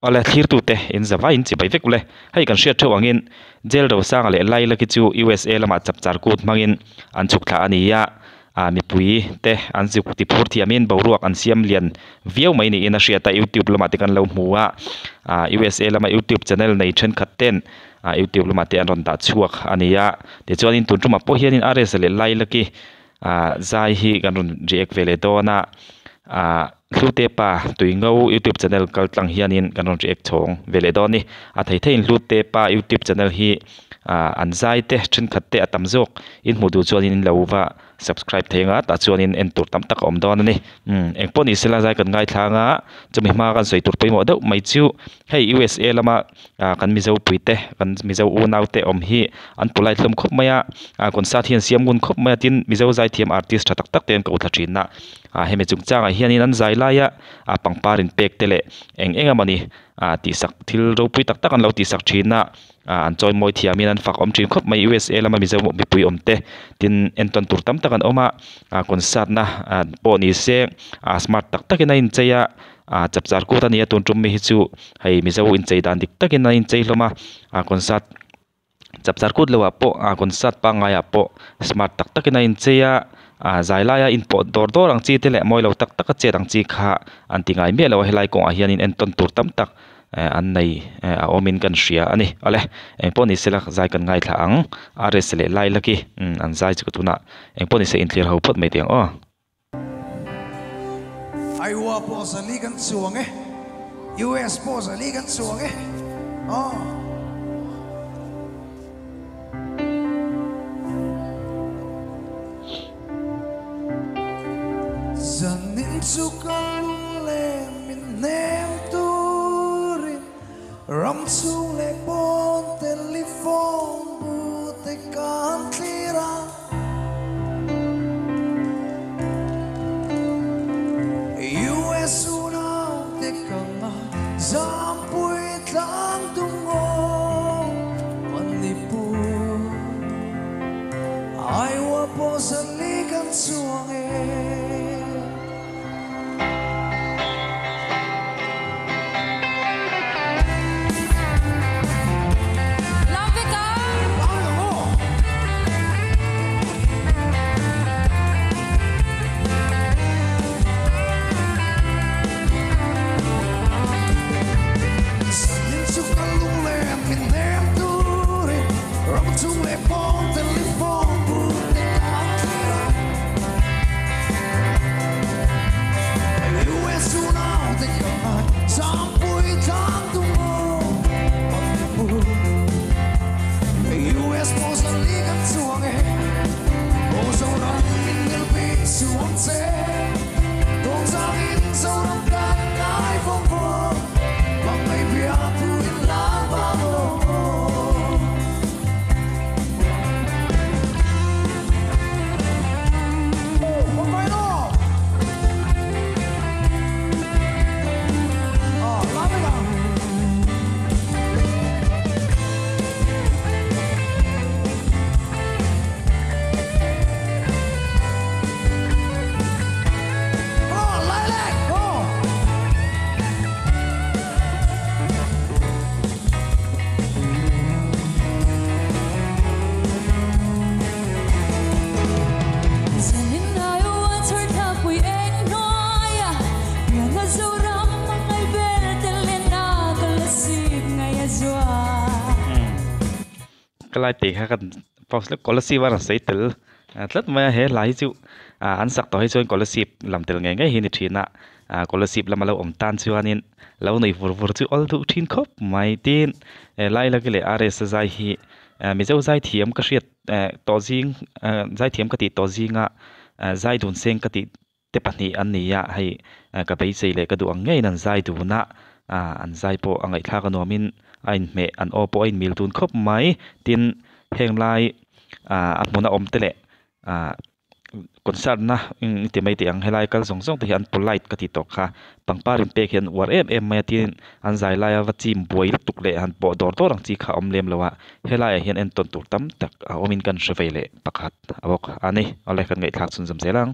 ala thir tu te in zawa in chi bai vek le hei kan share tho angin jail ro sang ale lai la ki chu USA lama chapchar kut mangin an chuk thla ania mi pui te an zik ti phur thi amin boruak an siam lian viau mai ni in a share ta YouTube lama te kan lo hmuwa USA lama YouTube channel nei then khatten YouTube lama te an ron da chuak ania te chuan in tunruma po hian in RS le lai la ki zai hi kan ron react vele dona hlute pa tuingau YouTube channel kal tlang hianin kan ron react chong vele doni a thei thein hlute pa YouTube channel hi an zai te thin khatte atam jok in mudu chuan in lova subscribe thenga ta chuan in entur tam tak om don ani engpon ni sela zai kan ngai thanga chumi ma kan soi tur poimo deuh mai chu hei USA lama kan mizo puite kan mizo u naute om hi an pulai thlom khop maya concert hian siam gun khop maya tin mizo zai thiam artist tha tak tak ten ko thachin na hemi chung changa hianin an zai laia pangparin pek tele enga mani ti sak thil ro pui tak tak an lo ti sak thina an choi moi thiamin an fak om thin khop mai USA lama mizo mi pui omte tin enton tur tam tak an oma concert na poni se smart tak tak in cheya chapchar ko tania tun tum mi hi chu hei mizo in chei dan dik tak in chei hloma concert chapchar kut lewa po concert pa ngaya po smart tak tak in cheya zailaya in po dor ang chi tele moi lo tak tak che dang chi kha an tingai me lo helai ko a hian in enton tur tam tak an nei omin kan ria ani ale poni selak zai kan ngai thla ang RS le lai laki an zai chu tuna poni se in clear ho pot mai tiang ai wa po sa ligan chuang US po sa ligan chuang zanin chukang le min nem turin ram chung le pon telephone bute kan tira US unau te kanga zampui tlang tungo manipur ai wa po sa ligan chuang kalai te kha kan paus le scholarship wa sei tel tlat ma he lai chu an sak to hi chon scholarship lam tel nge hi ni thina scholarship lam lo om tan chuanin lo nei vur chu all thu thin khop mai tin lai la ke le RS zai hi mi zo zai thiam ka hriat to jing zai thiam ka ti to jinga zai dun seng ka ti te pani an ni ya hei ka bei sei le ka du ang ngei nan zai du na an zai po angai thla ka nomin ain me an opo ain mil tun khop mai tin heng lai atmuna om tele concert na ti mai ti ang helai kal song te an polite ka ti to kha pangparin pe khian war em mai tin an zai lai wa chim boi tuk le han po dor rang chi kha om lem lawa helai hian en ton tur tam tak omin kan shvele pakhat awok ani ole kan ngai thak sun jam selang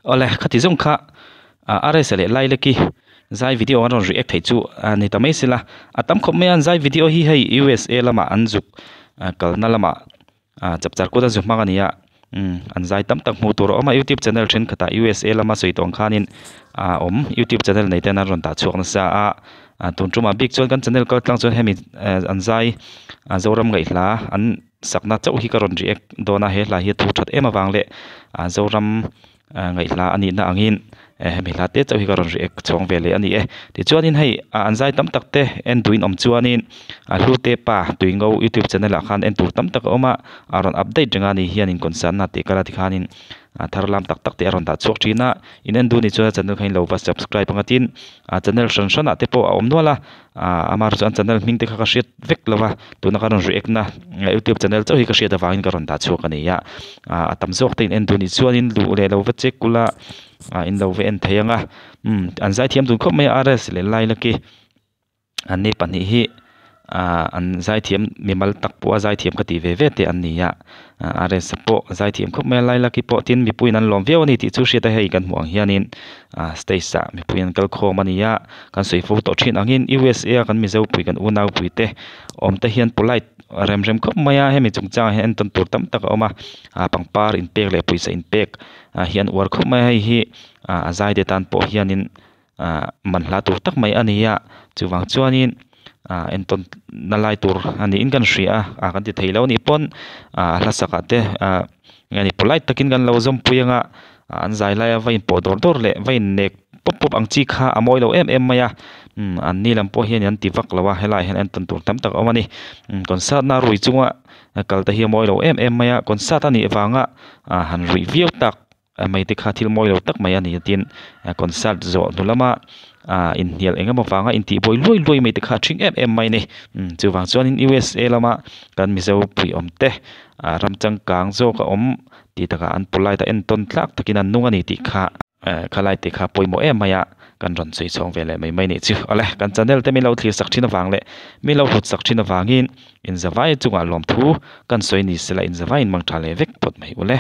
ole khati zong kha RS le lai le ki zai video an react thei chu ani tamai sila atam khop me an zai video hi hei USA lama anjuk kalna lama chapchar ko da zu mangania an zai tam tak mu tur oma YouTube channel thin khata USA lama soitong khanin YouTube channel nei ten ron ta chok na sa tun tuma big chon kan channel ko tlang chon hemi an zai zoram ngai hla an sakna chau hi ka ron react dona he la hi thu that ema wangle zoram ngai hla ani na angin hemi hla te chau hi ka ron react chong vele ani ti chuanin hei an zai tam tak te en duin om chuanin hlu te pa tuingo YouTube channel a khan en tur tam tak oma aron update ringa ni hianin concern na te kala ti khanin tharlam tak tak te aron ta chok thina inen du ni chu channel khain lo ba subscribe pangatin channel san te po om nola amar chan channel ming te kha ka shit vek lawa tuna karon react na YouTube channel chau hi ka shit awangin karon ta chok ani ya atam zok te en du ni chuanin lu le lo check kula in lo ve en thayanga an zai thiam dun khop mai RS le lai laki ani pani hi an zai thiam mimal tak po zai thiam ka ti ve ve te an niya RS po zai thiam khop mai lai laki po tin mi puin an lom veo ni ti chu hria ta hei kan muang hianin stage sa mi puin kal kho mania kan soi photo thin angin USA kan mi zo pui kan unau pui te om ta hian polite rem khop maya hemi chungcha hen ton tur tam tak oma pangpar in pek le puisa in pek hian war khop mai hi zai de tan po hianin man hla tur tak mai ania chuwang chuanin enton nalai tur ani in kan hria kan ti theilo ni pon hla saka te ngani polite takin kan lo zom puyanga an zai lai vain podor dor le vain nek pop ang chi kha amoi lo em maya an ni lam po hian an ti vak lawa helai hen enton tur tam tak omani concert na rui chunga kalta hi moi lo em maya concert ani wanga han review tak mai te kha thil moi lo tak mai ani tin concert zo nulama in hial enga mawanga in ti boy loi mai te kha thing em mai ni chuwang chuan in USA lama kan mi zo pui om te ramchang kang zo ka om ti taka an pulai ta en ton tlak takin an nunga ni ti kha khalai te kha poimo em maya kan ron sei chong vele mai ni chu ale kan channel te mi lo thlir sak thina wangle mi lo hut sak thina wangin in zawai chunga lom thu kan soi ni sela in zawai in mang thale vek pot mai ule